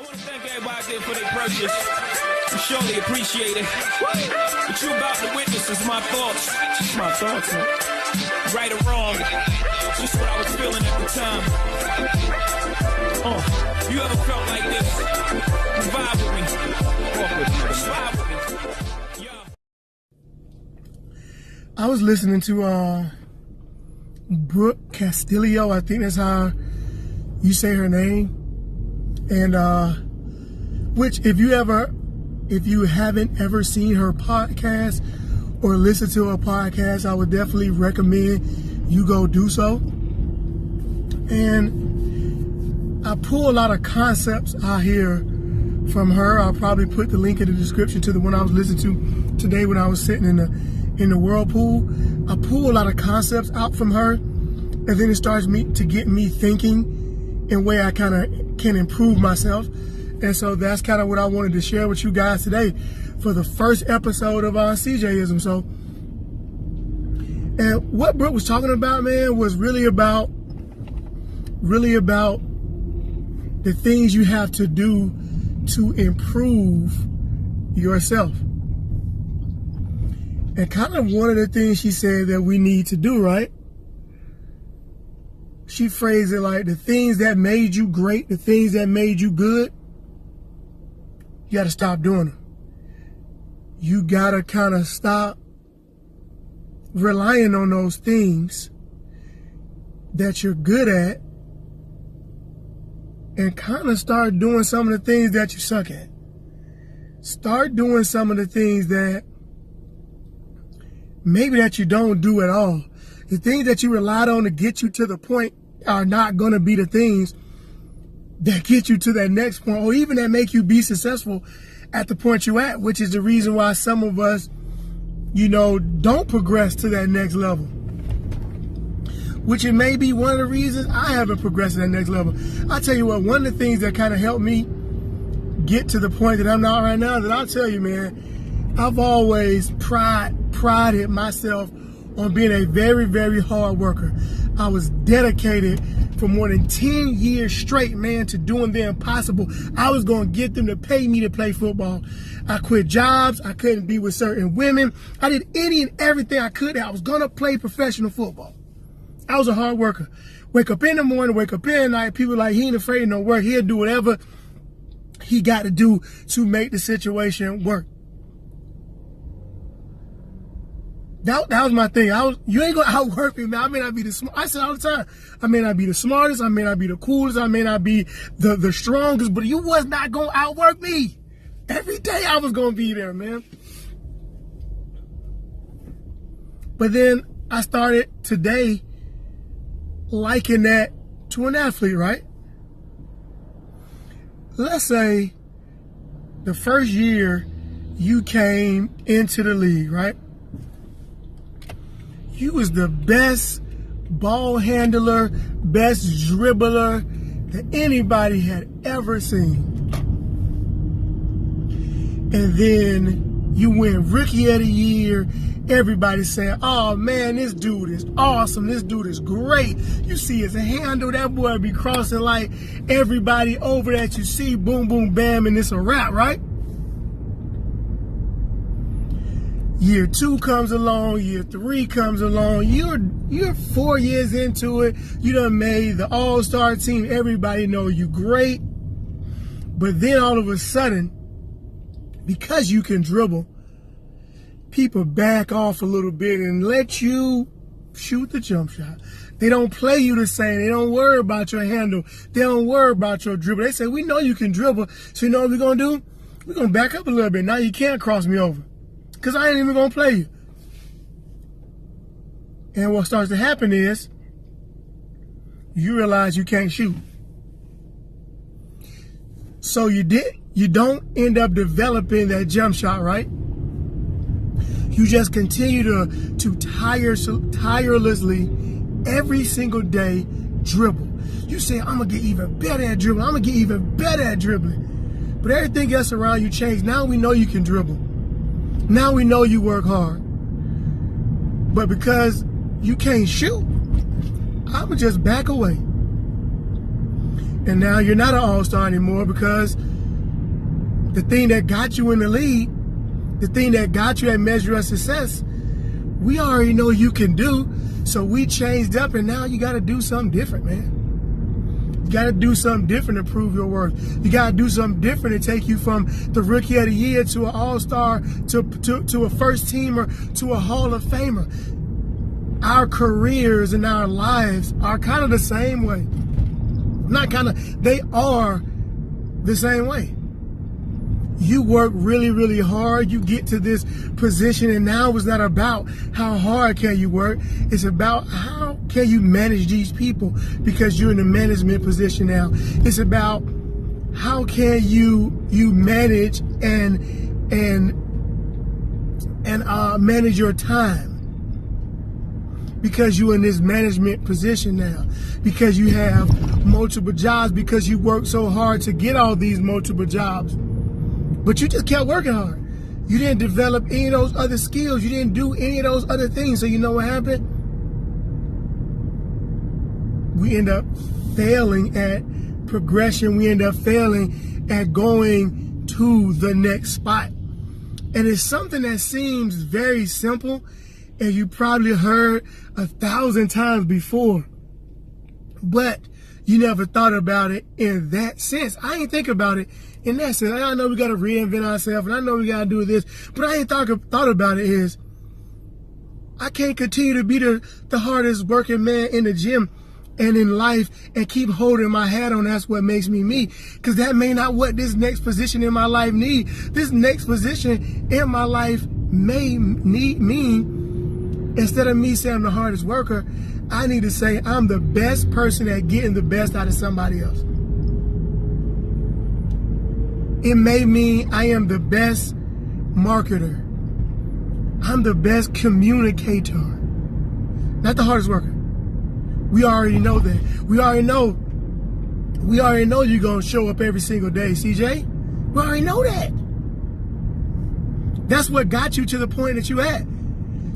want to thank everybody out there for their purchase. I surely appreciate it. What you about to witness is my thoughts. Just my thoughts, man. Right or wrong, just what I was feeling at the time. You ever felt like this? Vibe with me. Vibe with me. Yeah. I was listening to Brooke Castillo. I think that's how you say her name. And which if you haven't ever seen her podcast or listened to her podcast, I would definitely recommend you go do so. And I pull a lot of concepts out here from her. I'll probably put the link in the description to the one I was listening to today when I was sitting in the whirlpool. I pull a lot of concepts out from her, and then it starts to get me thinking in a way I kind of can improve myself. And so that's kind of what I wanted to share with you guys today for the first episode of CJism. So, and what Brooke was talking about, man, was really about the things you have to do to improve yourself. And kind of one of the things she said that we need to do, right? She phrased it like the things that made you great, the things that made you good, you got to stop doing them. You got to kind of stop relying on those things that you're good at and kind of start doing some of the things that you suck at. Start doing some of the things that maybe that you don't do at all. The things that you relied on to get you to the point are not going to be the things that get you to that next point, or even that make you be successful at the point you're at, which is the reason why some of us, don't progress to that next level. Which it may be one of the reasons I haven't progressed to that next level. I tell you what, one of the things that kind of helped me get to the point that I'm not right now, that I'll tell you, man, I've always prided myself on being a very, very hard worker. I was dedicated for more than 10 years straight, man, to doing the impossible. I was going to get them to pay me to play football. I quit jobs. I couldn't be with certain women. I did any and everything I could. I was going to play professional football. I was a hard worker. Wake up in the morning, wake up in the night. People like, he ain't afraid of no work. He'll do whatever he got to do to make the situation work. That was my thing. You ain't gonna outwork me, man. I may not be the smart. I say all the time, I may not be the smartest, I may not be the coolest, I may not be the strongest, but you was not gonna outwork me. Every day I was gonna be there, man. But then I started today liking that to an athlete, right? Let's say the first year you came into the league, right? You was the best ball handler, best dribbler that anybody had ever seen. And then you win Rookie of the Year. Everybody saying, oh man, this dude is awesome. This dude is great. You see his handle, that boy be crossing like everybody over that you see, boom, boom, bam, and it's a wrap, right? Year 2 comes along, year 3 comes along, you're 4 years into it, you done made the all-star team, everybody know you great, but then all of a sudden, because you can dribble, people back off a little bit and let you shoot the jump shot. They don't play you the same, they don't worry about your handle, they don't worry about your dribble. They say, we know you can dribble, so you know what we're gonna do? We're gonna back up a little bit, now you can't cross me over. Because I ain't even going to play you. And what starts to happen is you realize you can't shoot. So you don't end up developing that jump shot, right? You just continue to tirelessly every single day dribble. You say, I'm going to get even better at dribbling. I'm going to get even better at dribbling. But everything else around you changed. Now we know you can dribble. Now we know you work hard. But because you can't shoot, I'm going to just back away. And now you're not an all-star anymore because the thing that got you in the lead, the thing that got you at measure of success, we already know you can do. So we changed up, and now you got to do something different, man. You got to do something different to prove your worth. You got to do something different to take you from the rookie of the year to an all-star, to a first teamer, to a Hall of Famer. Our careers and our lives are kind of the same way. Not kind of, they are the same way. You work really, really hard. You get to this position, and now it's not about how hard can you work. It's about how can you manage these people, because you're in a management position now. It's about how can you manage and manage your time, because you're in this management position now, because you have multiple jobs, because you work so hard to get all these multiple jobs. But you just kept working hard. You didn't develop any of those other skills. You didn't do any of those other things. So you know what happened? We end up failing at progression. We end up failing at going to the next spot. And it's something that seems very simple, and you probably heard 1,000 times before, but you never thought about it in that sense. I ain't think about it in that sense. I know we got to reinvent ourselves, and I know we got to do this, but I ain't thought about it is, I can't continue to be the hardest working man in the gym and in life and keep holding my hat on that's what makes me me, because that may not what this next position in my life need. This next position in my life may mean, instead of me saying I'm the hardest worker, I need to say I'm the best person at getting the best out of somebody else. It may mean I am the best marketer. I'm the best communicator. Not the hardest worker. We already know that. We already know you're going to show up every single day, CJ. We already know that. That's what got you to the point that you at.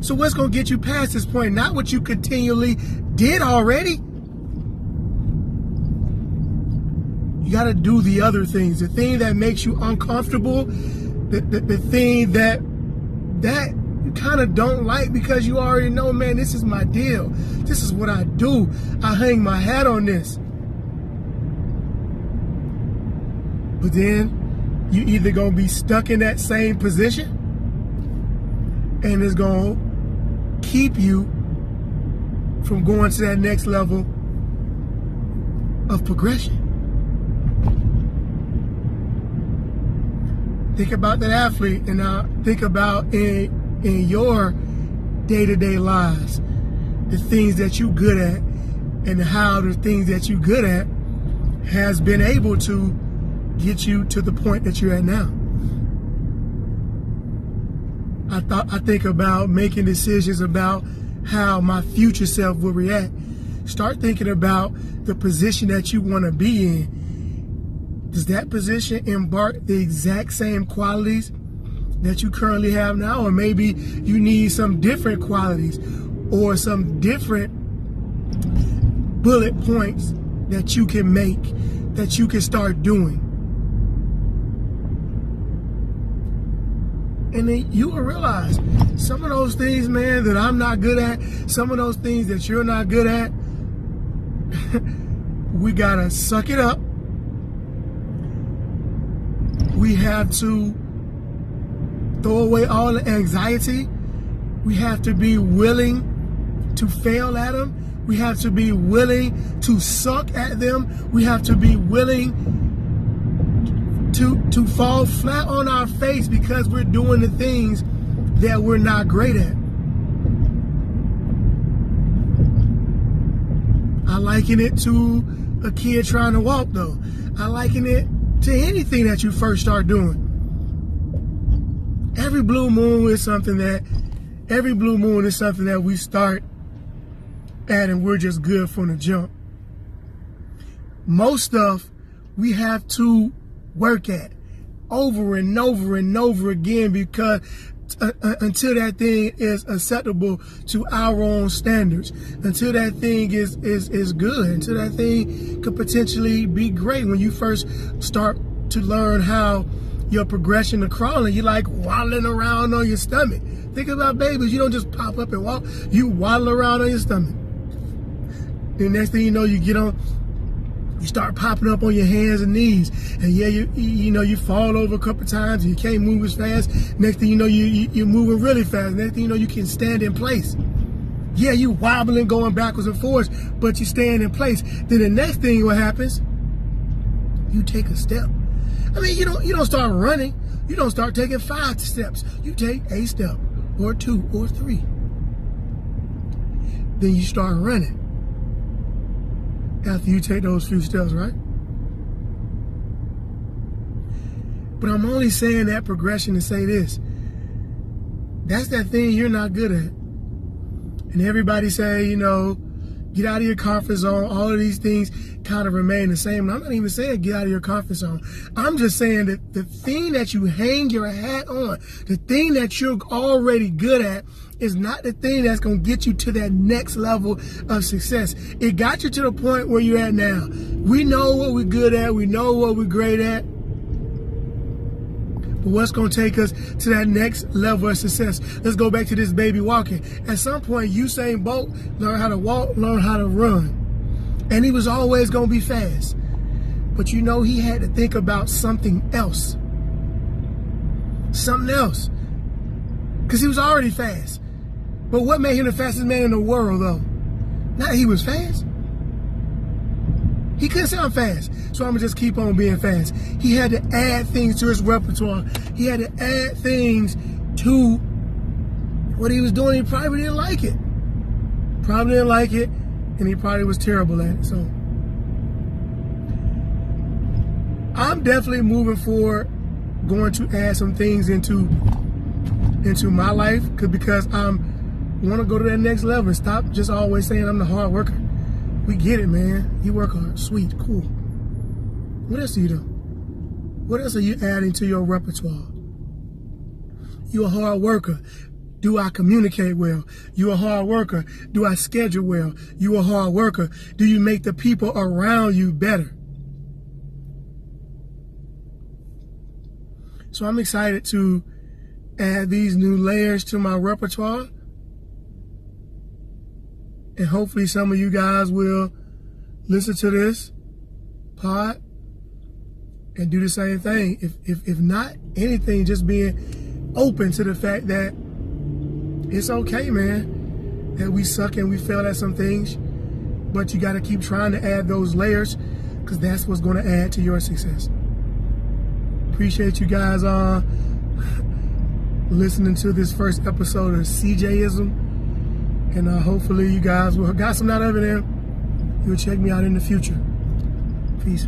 So what's going to get you past this point? Not what you continually did already. You got to do the other things. The thing that makes you uncomfortable. The thing that you kind of don't like, because you already know, man, this is my deal. This is what I do. I hang my hat on this. But then you either going to be stuck in that same position, and it's going to keep you from going to that next level of progression. Think about that athlete, and now think about in your day-to-day lives, the things that you're good at, and how the things that you're good at has been able to get you to the point that you're at now. I think about making decisions about how my future self will react. Start thinking about the position that you want to be in. Does that position impart the exact same qualities that you currently have now? Or maybe you need some different qualities or some different bullet points that you can make, that you can start doing. And then you will realize some of those things, man, that I'm not good at, some of those things that you're not good at, we gotta suck it up. We have to throw away all the anxiety. We have to be willing to fail at them. We have to be willing to suck at them. We have to be willing to fall flat on our face because we're doing the things that we're not great at. I liken it to a kid trying to walk, though. I liken it to anything that you first start doing. Every blue moon is something that we start at and we're just good from the jump. Most stuff we have to work at over and over and over again, because until that thing is acceptable to our own standards, until that thing is good, until that thing could potentially be great. When you first start to learn how your progression to crawling, you like waddling around on your stomach. Think about babies. You don't just pop up and walk. You waddle around on your stomach. Then next thing you know, you start popping up on your hands and knees. And yeah, you fall over a couple times and you can't move as fast. Next thing you know, you're moving really fast. Next thing you know, you can stand in place. Yeah, you wobbling, going backwards and forwards, but you stand in place. Then the next thing what happens, you take a step. I mean, you don't start running. You don't start taking 5 steps. You take a step or 2 or 3. Then you start running after you take those few steps, right? But I'm only saying that progression to say this. That's that thing you're not good at. And everybody say, get out of your comfort zone. All of these things kind of remain the same. And I'm not even saying get out of your comfort zone. I'm just saying that the thing that you hang your hat on, the thing that you're already good at, is not the thing that's going to get you to that next level of success. It got you to the point where you're at now. We know what we're good at. We know what we're great at. But what's going to take us to that next level of success? Let's go back to this baby walking. At some point, Usain Bolt learned how to walk, learned how to run. And he was always going to be fast. But he had to think about something else. Something else. Because he was already fast. But what made him the fastest man in the world, though? Not that he was fast. He couldn't sound fast, so I'm going to just keep on being fast. He had to add things to his repertoire. He had to add things to what he was doing. He probably didn't like it. And he probably was terrible at it. So I'm definitely moving forward, going to add some things into my life because I want to go to that next level and stop just always saying I'm the hard worker. We get it, man. You work hard. Sweet. Cool. What else do you do? What else are you adding to your repertoire? You're a hard worker. Do I communicate well? You're a hard worker. Do I schedule well? You're a hard worker. Do you make the people around you better? So I'm excited to add these new layers to my repertoire. And hopefully some of you guys will listen to this pod and do the same thing. If not anything, just being open to the fact that it's okay, man, that we suck and we fail at some things, but you got to keep trying to add those layers because that's what's going to add to your success. Appreciate you guys listening to this first episode of CJism. And hopefully you guys will have got some out of it and you'll check me out in the future. Peace.